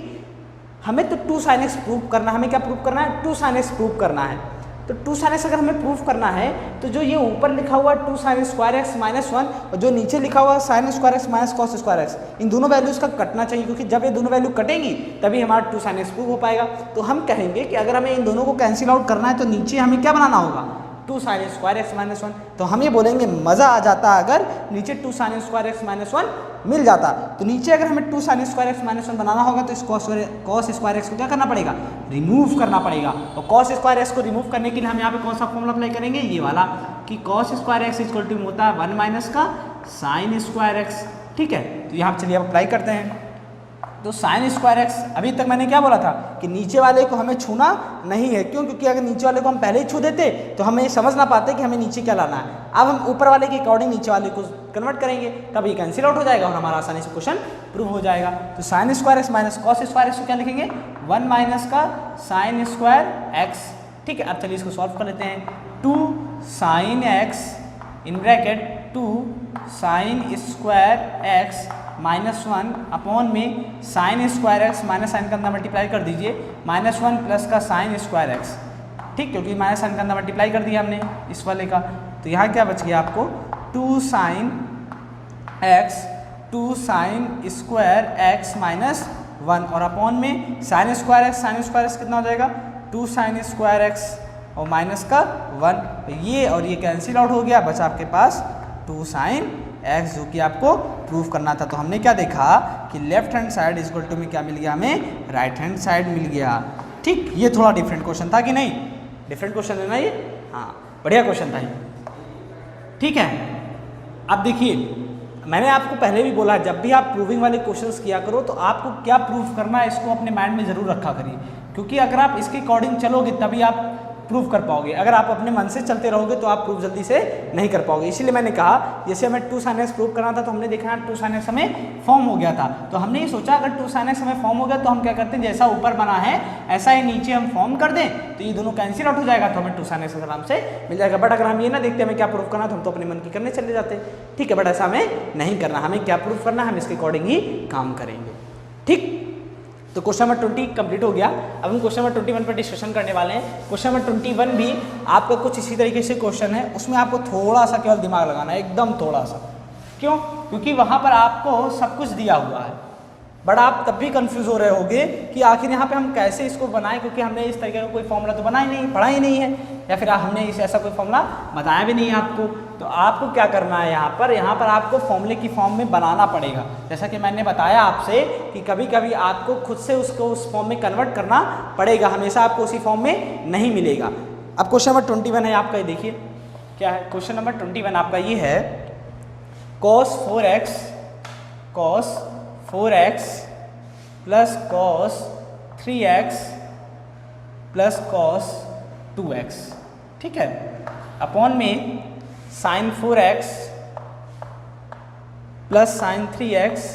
Speaker 1: हमें तो 2 साइन एक्स प्रूव करना है, हमें क्या प्रूव करना है 2 साइन एक्स प्रूव करना है। तो 2 साइन एक्स अगर हमें प्रूफ करना है तो जो ये ऊपर लिखा हुआ 2 साइन स्क्वायर एक्स माइनस 1 और जो नीचे लिखा हुआ sine square x minus cos square x, इन दोनों वैल्यूज़ का कटना चाहिए, क्योंकि जब ये दोनों वैल्यू कटेंगी तभी हमारा 2 साइन एक्स प्रूव हो पाएगा। तो हम कहेंगे कि अगर हमें इन दोनों को कैंसिल आउट करना है तो नीचे हमें क्या बनाना होगा 2 साइन स्क्वायर एक्स माइनस 1। तो हम ये बोलेंगे मज़ा आ जाता अगर नीचे 2 साइन स्क्वायर एक्स माइनस 1 मिल जाता। तो नीचे अगर हमें 2 साइन स्क्वायर एक्स माइनस 1 बनाना होगा तो इस कॉस स्क्वायर एक्स को क्या करना पड़ेगा, रिमूव करना पड़ेगा। और कॉस स्क्वायर एक्स को रिमूव करने के लिए हम यहाँ पे कौन सा फॉर्मूला अप्लाई करेंगे, ये वाला, कि cos square x equal to होता है 1 माइनस का साइन स्क्वायर एक्स, ठीक है। तो यहाँ चलिए अब अप्लाई करते हैं। तो साइन स्क्वायर एक्स, अभी तक मैंने क्या बोला था कि नीचे वाले को हमें छूना नहीं है, क्यों, क्योंकि अगर नीचे वाले को हम पहले ही छू देते तो हमें समझ ना पाते कि हमें नीचे क्या लाना है। अब हम ऊपर वाले के अकॉर्डिंग नीचे वाले को कन्वर्ट करेंगे, तब ये कैंसिल आउट हो जाएगा और हमारा आसानी से क्वेश्चन प्रूव हो जाएगा। तो sign square x minus cos square x को क्या लिखेंगे 1 माइनस का साइन स्क्वायर एक्स, ठीक है। अब चलिए इसको सॉल्व कर लेते हैं। 2 sine x in bracket 2 sine square x minus 1 upon में sine square x minus sine का अंदर मल्टीप्लाई कर दीजिए -1 प्लस का साइन स्क्वायर एक्स, ठीक, क्योंकि माइनस साइन का अंदर मल्टीप्लाई कर दिया हमने इस वाले का। तो यहाँ क्या बच गया आपको 2 sine x 2 sine square x minus 1 और अपॉन में साइन स्क्वायर एक्स कितना हो जाएगा 2 साइन स्क्वायर एक्स और माइनस का 1, ये और ये कैंसिल आउट हो गया, बचा आपके पास 2 साइन एक्स, जो कि आपको प्रूफ करना था। तो हमने क्या देखा कि left hand side equal to में क्या मिल गया हमें, राइट हैंड साइड मिल गया, ठीक। ये थोड़ा डिफरेंट क्वेश्चन था कि नहीं, डिफरेंट क्वेश्चन है ना ये, हाँ बढ़िया क्वेश्चन था ये, ठीक है। अब देखिए मैंने आपको पहले भी बोला, जब भी आप प्रूविंग वाले क्वेश्चंस किया करो तो आपको क्या प्रूफ करना है इसको अपने माइंड में ज़रूर रखा करिए, क्योंकि अगर आप इसके अकॉर्डिंग चलोगे तभी आप प्रूव कर पाओगे। अगर आप अपने मन से चलते रहोगे तो आप प्रूव जल्दी से नहीं कर पाओगे। इसीलिए मैंने कहा जैसे हमें 2 sin x प्रूव करना था तो हमने देखा 2 sin x हमें फॉर्म हो गया था, तो हमने ये सोचा अगर 2 sin x हमें फॉर्म हो गया तो हम क्या करते हैं, जैसा ऊपर बना है ऐसा ही नीचे हम फॉर्म कर दें तो ये दोनों कैंसिल आउट हो जाएगा, तो हमें 2 sin x आराम से मिल जाएगा। बट अगर हम ये ना देखते हमें क्या प्रूव करना तो हम तो अपने मन की करने चले जाते, ठीक है। बट ऐसा हमें नहीं करना, हमें क्या प्रूव करना है हम इसके अकॉर्डिंग ही काम करेंगे, ठीक। तो क्वेश्चन नंबर 20 कंप्लीट हो गया। अब हम क्वेश्चन नंबर 21 पर डिस्कशन करने वाले हैं। क्वेश्चन नंबर 21 भी आपका कुछ इसी तरीके से क्वेश्चन है, उसमें आपको थोड़ा सा केवल दिमाग लगाना है, एकदम थोड़ा सा। क्यों? क्योंकि वहाँ पर आपको सब कुछ दिया हुआ है, बट आप तब भी कंफ्यूज हो रहे होगे कि आखिर यहाँ पे हम कैसे इसको बनाएं, क्योंकि हमने इस तरीके का कोई फॉर्मूला तो बनाया नहीं, पढ़ा ही नहीं है, या फिर हमने इसे ऐसा कोई फॉर्मूला बताया भी नहीं है आपको। तो आपको क्या करना है, यहाँ पर आपको फॉर्मूले की फॉर्म में बनाना पड़ेगा। जैसा कि मैंने बताया आपसे कि कभी कभी आपको खुद से उसको उस फॉर्म में कन्वर्ट करना पड़ेगा, हमेशा आपको उसी फॉर्म में नहीं मिलेगा। अब क्वेश्चन नंबर 21 है आपका, ये देखिए क्या है। क्वेश्चन नंबर 21 आपका ये है, cos 4x plus cos 3x plus cos 2x, ठीक है, अपॉन में sin 4x plus sin 3x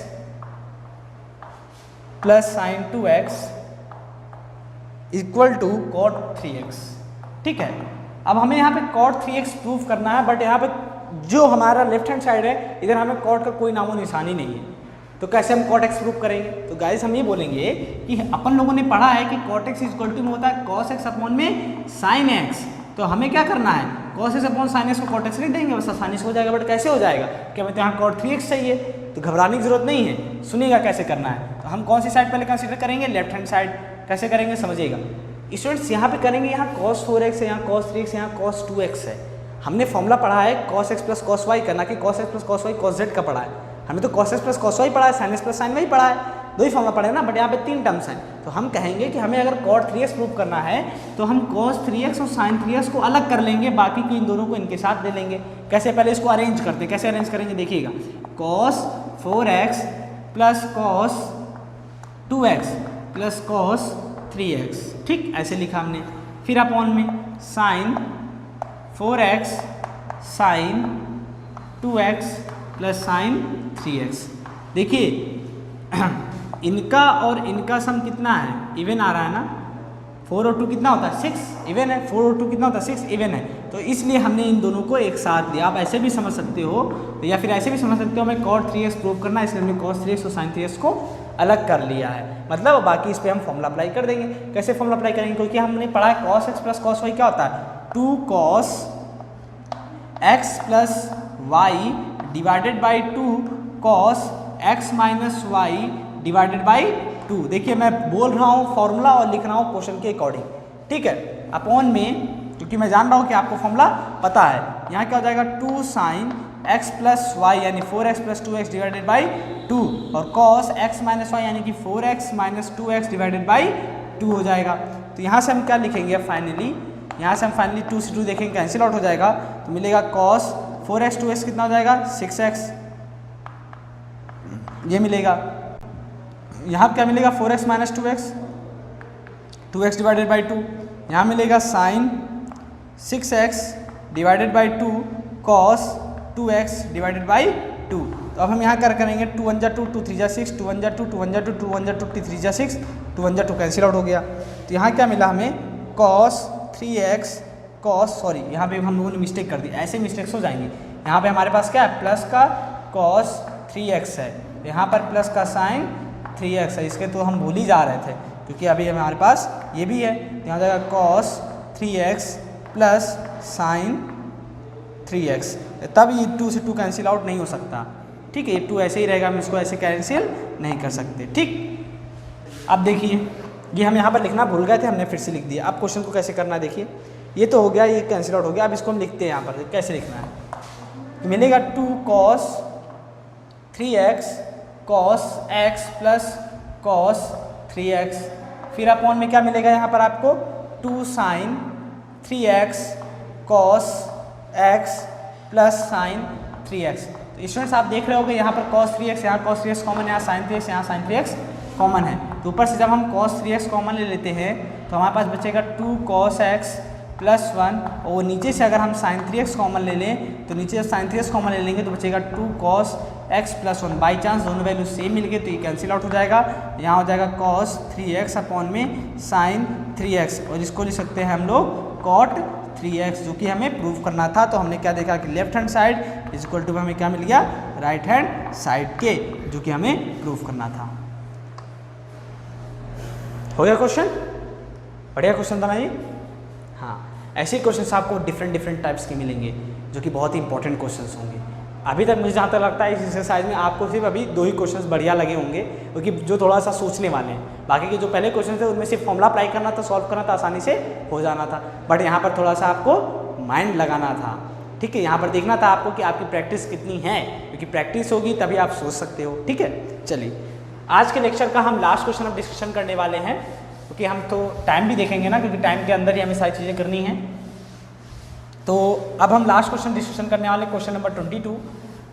Speaker 1: plus sin 2x equal to cot 3x, ठीक है। अब हमें यहाँ पे cot 3x प्रूव करना है, बट यहाँ पे जो हमारा लेफ्ट हैंड साइड है इधर हमें cot का कोई नामो निशानी नहीं है, तो कैसे हम cot x प्रूव करेंगे। तो गाइस हम ये बोलेंगे कि अपन लोगों ने पढ़ा है कि cot x इक्वल टू में होता है cos x अपॉन में sin x, तो हमें क्या करना है, cos x upon sin x को cot x लिख देंगे, बस आसानी से हो जाएगा। बट कैसे हो जाएगा, कि हमें तो यहाँ cot 3x चाहिए, तो घबराने की जरूरत नहीं है, सुनिएगा कैसे करना है। तो हम कौन सी साइड पहले कंसीडर करेंगे, लेफ्ट हैंड साइड। कैसे करेंगे समझिएगा स्टूडेंट्स, यहाँ पे करेंगे, यहाँ cos 4x है, यहाँ cos 3x, यहाँ cos 2x है। हमने फॉर्मूला पढ़ा है cos x plus cos y करना, कि cos x plus cos y cos z का पढ़ा है, हमने तो cos x plus cos y पढ़ा है, sin x plus sin y पढ़ा है, दो ही फॉर्मूला पढ़े ना, बट यहाँ पे 3 टर्म्स हैं। तो हम कहेंगे कि हमें अगर cot 3x प्रूव करना है तो हम cos 3x और sin 3x को अलग कर लेंगे, बाकी की इन दोनों को इनके साथ ले लेंगे। कैसे, पहले इसको अरेंज करते हैं, कैसे अरेंज करेंगे देखिएगा, cos 4x plus cos 2x plus cos 3x, ठीक, ऐसे लिखा हमने। फिर अपॉन में sin 4x sin 2x plus sin 3x। देखिए इनका और इनका सम कितना है, इवन आ रहा है ना, 4 और 2 कितना होता है 6, इवन है, 4 और 2 कितना होता है 6, इवन है, तो इसलिए हमने इन दोनों को एक साथ दिया। आप ऐसे भी समझ सकते हो, या फिर ऐसे भी समझ सकते हो, हमें cot 3x प्रूव करना है, इसलिए हमने cos 3x और sin 3x को अलग कर लिया है। मतलब बाकी इस पर हम फॉर्मूला अप्लाई कर देंगे। कैसे फॉर्मूला अप्लाई करेंगे, क्योंकि हमने पढ़ा है cos x plus cos y क्या होता है, 2 cos x plus y divided by 2 cos x minus y divided by 2। देखिए मैं बोल रहा हूँ फॉर्मूला और लिख रहा हूँ क्वेश्चन के अकॉर्डिंग, ठीक है। अपॉन में, क्योंकि मैं जान रहा हूँ कि आपको फॉर्मूला पता है, यहाँ क्या हो जाएगा 2 sin x प्लस y यानी 4x plus 2x divided by 2, और cos x माइनस y यानी कि 4x minus 2x divided by 2 हो जाएगा। तो यहाँ से हम क्या लिखेंगे फाइनली, यहाँ से हम फाइनली 2 से 2 देखेंगे, कैंसिल आउट हो जाएगा, तो मिलेगा cos 4x 2x कितना हो जाएगा 6x, ये मिलेगा। यहाँ क्या मिलेगा 4x minus 2x divided by 2, यहाँ मिलेगा sine 6x divided by 2 cos 2x divided by 2। तो अब हम यहाँ क्या करेंगे, 2 1 जा 2, 2 3 जा 6, 2 1 जा 2, 2 1 जा 2, 2 1 जा 2, 3 जा 6, 2 1 जा 2 कैंसिल आउट हो गया। तो यहाँ क्या मिला हमें cos 3x cos, सॉरी यहाँ पे हम लोगों ने मिस्टेक कर दी, ऐसे मिस्टेक्स हो जाएंगे। यहाँ पे हमारे पास क्या है, प्लस का cos 3x है, यहाँ पर प्लस का साइन 3x है, इसके तो हम भूल ही जा रहे थे, क्योंकि अभी हमारे पास ये भी है। यहाँ जाएगा cos 3x plus sine 3x, तब ये 2 से 2 कैंसिल आउट नहीं हो सकता, ठीक है, ये 2 ऐसे ही रहेगा, हम इसको ऐसे कैंसिल नहीं कर सकते, ठीक। अब देखिए ये हम यहाँ पर लिखना भूल गए थे, हमने फिर से लिख दिया। अब क्वेश्चन को कैसे करना है देखिए, ये तो हो गया, ये कैंसिल आउट हो गया, अब इसको हम लिखते हैं यहाँ पर, कैसे लिखना है, मिलेगा 2 cos 3x cos x plus cos 3x, फिर अपॉन में क्या मिलेगा यहाँ पर आपको 2 sin 3x cos x plus sin 3x। तो स्टूडेंट्स आप देख रहे होगे यहाँ पर cos 3x, यहाँ cos 3x कॉमन है, यहाँ sin 3x, यहाँ sin 3x कॉमन है। तो ऊपर से जब हम cos 3x कॉमन ले लेते हैं तो हमारे पास बचेगा 2 cos x प्लस 1, और नीचे से अगर हम sin 3x कॉमन ले लें तो नीचे से sin 3x कॉमन ले लेंगे तो बचेगा 2 cos x plus 1। By chance दोनों वैल्यू सेम मिल गए तो ये कैंसिल आउट हो जाएगा, यहाँ हो जाएगा cos 3x अपॉन में sin 3x, और इसको लिख सकते हैं हम लोग cot 3x, जो कि हमें प्रूव करना था। तो हमने क्या देखा कि left hand side is equal to हमें क्या मिल गया, राइट हैंड साइड के, जो कि हमें प्रूव करना था। हो गया क्वेश्चन, बढ़िया क्वेश्चन था ना ये। हाँ, ऐसे क्वेश्चंस आपको डिफरेंट टाइप्स के मिलेंगे जो कि बहुत ही इंपॉर्टेंट क्वेश्चंस होंगे। अभी तक मुझे जहाँ तक लगता है इस एक्सरसाइज में आपको सिर्फ अभी 2 ही क्वेश्चंस बढ़िया लगे होंगे, क्योंकि जो थोड़ा सा सोचने वाले हैं। बाकी के जो पहले क्वेश्चन थे उनमें सिर्फ फॉर्मूला अप्लाई करना था, सॉल्व करना था, आसानी से हो जाना था। बट यहाँ पर थोड़ा सा आपको माइंड लगाना था, ठीक है। यहाँ पर देखना था आपको कि आपकी प्रैक्टिस कितनी है, क्योंकि प्रैक्टिस होगी तभी आप सोच सकते हो, ठीक है। चलिए, आज के लेक्चर का हम लास्ट क्वेश्चन अब डिस्कशन करने वाले हैं, क्योंकि हम तो टाइम भी देखेंगे ना, क्योंकि टाइम के अंदर ही हमें सारी चीज़ें करनी हैं। तो अब हम लास्ट क्वेश्चन डिस्कशन करने वाले, क्वेश्चन नंबर 22।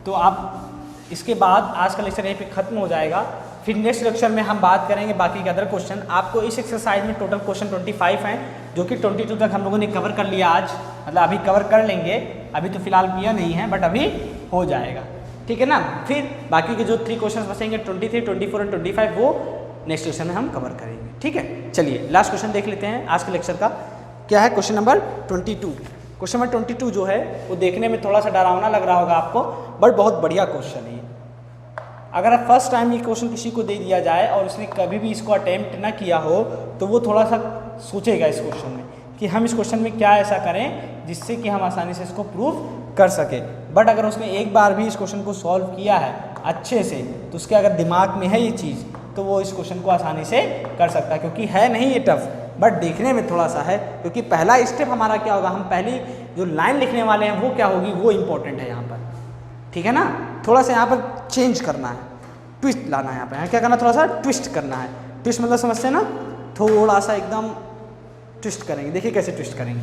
Speaker 1: तो आप इसके बाद आज का लेक्चर यहीं पे खत्म हो जाएगा। फिर नेक्स्ट लेक्चर में हम बात करेंगे बाकी के अदर क्वेश्चन। आपको इस एक्सरसाइज में टोटल क्वेश्चन 25 हैं, जो कि 22 तक हम लोगों ने कवर कर लिया आज, मतलब अभी कवर कर लेंगे। अभी तो फिलहाल किया नहीं है, बट अभी हो जाएगा, ठीक है ना। फिर बाकी के जो 3 क्वेश्चन बचेंगे 23, 24 और 25, वो नेक्स्ट लेक्चर में हम कवर करेंगे, ठीक है। चलिए लास्ट क्वेश्चन देख लेते हैं आज के लेक्चर का। क्या है? Question number 22। क्वेश्चन नंबर 22 जो है वो देखने में थोड़ा सा डरावना लग रहा होगा आपको, बट बहुत बढ़िया क्वेश्चन है। अगर आप फर्स्ट टाइम ये क्वेश्चन किसी को दे दिया जाए और उसने कभी भी इसको अटेम्प्ट ना किया हो, तो वो थोड़ा सा सोचेगा इस क्वेश्चन में कि हम इस क्वेश्चन में क्या ऐसा करें जिससे कि हम आसानी से इसको प्रूव कर सके। बट अगर उसने एक बार भी इस क्वेश्चन को सॉल्व किया है अच्छे से, तो उसके अगर दिमाग में है ये चीज़, तो वो इस क्वेश्चन को आसानी से कर सकता है। क्योंकि है नहीं ये टफ, बट देखने में थोड़ा सा है, क्योंकि पहला स्टेप हमारा क्या होगा, हम पहली जो लाइन लिखने वाले हैं वो क्या होगी, वो इंपॉर्टेंट है यहाँ पर, ठीक है ना। थोड़ा सा यहाँ पर चेंज करना है, ट्विस्ट लाना है यहाँ पर। क्या करना, थोड़ा सा ट्विस्ट करना है। ट्विस्ट मतलब समझते हैं ना, थोड़ा सा एकदम ट्विस्ट करेंगे। देखिए कैसे ट्विस्ट करेंगे।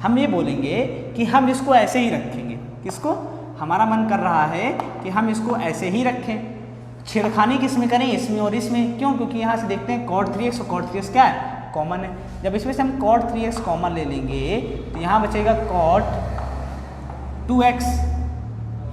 Speaker 1: हम ये बोलेंगे कि हम इसको ऐसे ही रखेंगे। किसको? हमारा मन कर रहा है कि हम इसको ऐसे ही रखें। छेड़खानी किस में करें? इसमें और इसमें। क्यों? क्योंकि यहाँ से देखते हैं cot 3x और cot 3x क्या है, कॉमन है। जब इसमें से हम cot 3x कॉमन ले लेंगे तो यहाँ बचेगा cot 2x,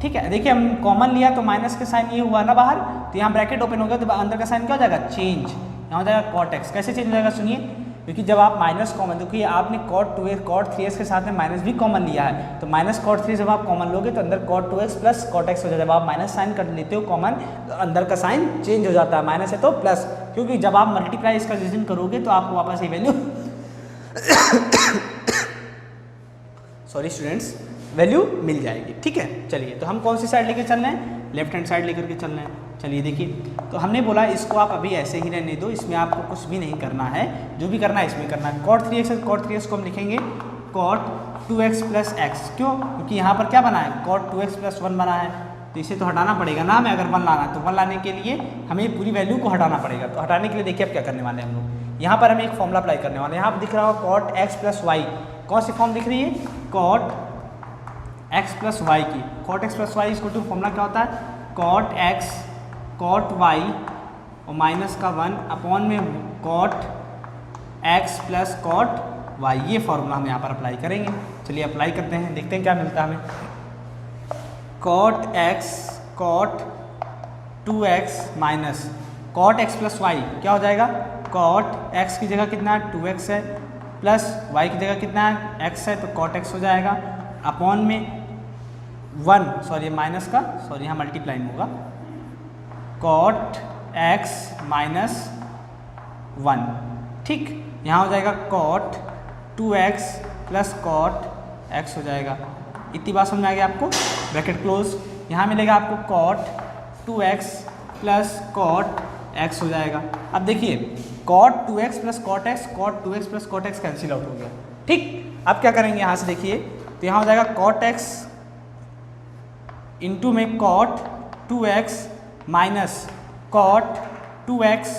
Speaker 1: ठीक है। देखिए हम कॉमन लिया तो माइनस का साइन ये हुआ ना बाहर, तो यहाँ ब्रैकेट ओपन हो गया, तो अंदर का साइन क्या हो जाएगा, चेंज। यहाँ हो जाएगा cot x। कैसे चेंज हो जाएगा सुनिए, क्योंकि जब आप माइनस कॉमन, क्योंकि आपने cot 3x के साथ में माइनस भी कॉमन लिया है, तो माइनस cot 3 जब आप कॉमन लोगे तो अंदर cot 2x plus cot x हो जाएगा। जब आप माइनस साइन कर लेते हो कॉमन, तो अंदर का साइन चेंज हो जाता है, माइनस है तो प्लस, क्योंकि जब आप मल्टीप्लाई इसका डिवीजन करोगे तो आपको वापस ये वैल्यू सॉरी स्टूडेंट्स, वैल्यू मिल जाएगी, ठीक है। चलिए, तो हम कौन सी साइड लेके चल रहे हैं, लेफ्ट हैंड साइड लेकर के चल रहे हैं। चलिए देखिए, तो हमने बोला इसको आप अभी ऐसे ही रहने दो, इसमें आपको कुछ भी नहीं करना है, जो भी करना है इसमें करना है। cot 3x को हम लिखेंगे cot 2x प्लस x। क्यों? क्योंकि यहाँ पर क्या बना है, cot 2x प्लस 1 बना है, तो इसे तो हटाना पड़ेगा ना हमें। अगर 1 लाना है तो 1 लाने के लिए हमें पूरी वैल्यू को हटाना पड़ेगा। तो हटाने के लिए देखिए अब क्या करने वाले हैं हम लोग, यहाँ पर हमें एक फॉर्मूला अप्लाई करने वाले हैं। यहाँ पर दिख रहा हो cot x प्लस y, कौन सी फॉर्म दिख रही है, cot x प्लस वाई की। cot x प्लस वाई इसको टू फॉर्मूला क्या होता है, cot x cot y और माइनस का 1 अपॉन में cot x plus cot y। ये फॉर्मूला हम यहाँ पर अप्लाई करेंगे। चलिए अप्लाई करते हैं, देखते हैं क्या मिलता है हमें। cot x cot 2x minus cot x plus y क्या हो जाएगा, cot x की जगह कितना है 2x है, प्लस y की जगह कितना है x है, तो cot x हो जाएगा, अपॉन में 1, सॉरी माइनस का, सॉरी यहाँ मल्टीप्लाई में होगा, cot x माइनस 1, ठीक। यहाँ हो जाएगा cot 2x plus cot x हो जाएगा। इतनी बात समझ में आ गया आपको, ब्रैकेट क्लोज। यहाँ मिलेगा आपको cot 2x plus cot x हो जाएगा। अब देखिए cot 2x plus cot x, cot 2x plus cot x cancel out हो गया, ठीक। अब क्या करेंगे यहाँ से देखिए, तो यहाँ हो जाएगा cot x इंटू में cot 2x minus cot 2x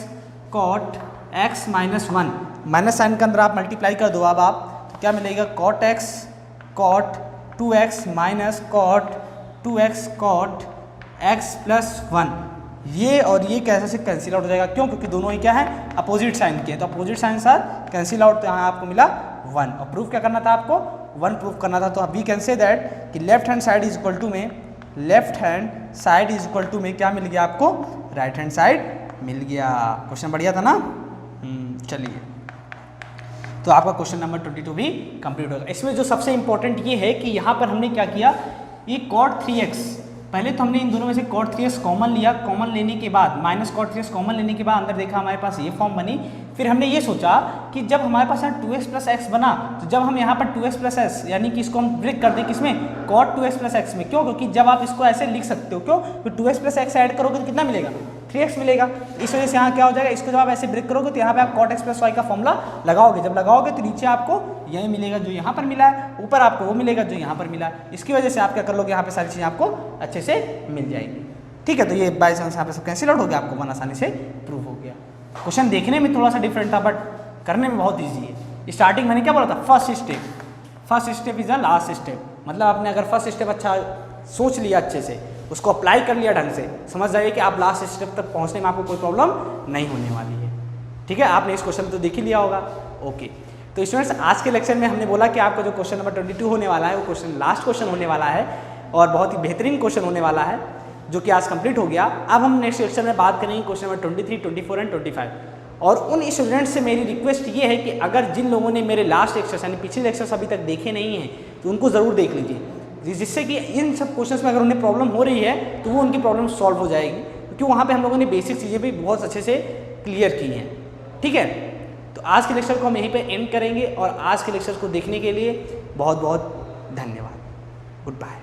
Speaker 1: cot x minus 1, minus sine के अंदर आप मल्टीप्लाई कर दो। अब आप तो क्या मिलेगा, cot x cot 2x minus cot 2x cot x plus 1। ये और ये कैसे से कैंसिल आउट हो जाएगा, क्यों? क्योंकि दोनों ही क्या है, अपोजिट साइन के हैं, तो अपोजिट साइन साथ कैंसिल आउट, तो यहाँ आपको मिला 1। और प्रूफ क्या करना था आपको, 1 प्रूफ करना था। तो वी कैन से दैट कि left hand side is equal to में, left hand side is equal to में क्या मिल गया आपको, राइट हैंड साइड मिल गया। क्वेश्चन बढ़िया था ना। चलिए, तो आपका क्वेश्चन नंबर 22 भी कंप्लीट होगा। इसमें जो सबसे इंपॉर्टेंट ये है कि यहाँ पर हमने क्या किया, ये cot 3x, पहले तो हमने इन दोनों में से cot 3x कॉमन लिया, कॉमन लेने के बाद माइनस cot 3x कॉमन लेने के बाद अंदर देखा हमारे पास ये फॉर्म बनी, फिर हमने ये सोचा कि जब हमारे पास यहाँ 2x प्लस एक्स बना, तो जब हम यहाँ पर 2x प्लस एक्स यानी कि इसको हम ब्रेक कर दें किसमें, cot 2x प्लस एक्स में। क्यों? क्योंकि जब आप इसको ऐसे लिख सकते हो, क्यों? तो 2x प्लस एक्स ऐड करोगे तो कितना मिलेगा, 3x मिलेगा। इस वजह से यहाँ क्या हो जाएगा, इसको जब आप ऐसे ब्रेक करोगे तो यहाँ पे आप cot x प्लस वाई का फॉर्मूला लगाओगे। जब लगाओगे तो नीचे आपको यही मिलेगा जो यहाँ पर मिला है, ऊपर आपको वो मिलेगा जो यहाँ पर मिला है। इसकी वजह से आप क्या कर लोगे, यहाँ पे सारी चीज़ें आपको अच्छे से मिल जाएगी। ठीक है, तो ये बाई चांस यहाँ पे सब कैंसिल आउट हो गया, आपको वन आसानी से प्रूव हो गया। क्वेश्चन देखने में थोड़ा सा डिफरेंट था बट करने में बहुत ईजी है। स्टार्टिंग मैंने क्या बोला था, first step is the last step. मतलब आपने अगर फर्स्ट स्टेप अच्छा सोच लिया, अच्छे से उसको अप्लाई कर लिया, ढंग से समझ जाइए कि आप लास्ट स्टेप तक पहुंचने में आपको कोई प्रॉब्लम नहीं होने वाली है। ठीक है, आपने इस क्वेश्चन तो देख ही लिया होगा। ओके, तो स्टूडेंट्स आज के लेक्चर में हमने बोला कि आपका जो क्वेश्चन नंबर 22 होने वाला है वो क्वेश्चन लास्ट क्वेश्चन होने वाला है और बहुत ही बेहतरीन क्वेश्चन होने वाला है जो कि आज कंप्लीट हो गया। अब हम नेक्स्ट लेक्चर में बात करेंगे क्वेश्चन नंबर 23, 24 एंड 25। और उन स्टूडेंट्स से मेरी रिक्वेस्ट ये है कि अगर जिन लोगों ने मेरे लास्ट लेक्चर्स यानी पिछले लेक्चर्स अभी तक देखे नहीं हैं तो उनको ज़रूर देख लीजिए, जिससे कि इन सब क्वेश्चंस में अगर उन्हें प्रॉब्लम हो रही है तो वो उनकी प्रॉब्लम सॉल्व हो जाएगी, क्योंकि वहाँ पे हम लोगों ने बेसिक चीज़ें भी बहुत अच्छे से क्लियर की हैं। ठीक है, तो आज के लेक्चर को हम यहीं पे एंड करेंगे और आज के लेक्चर को देखने के लिए बहुत बहुत धन्यवाद। Good bye.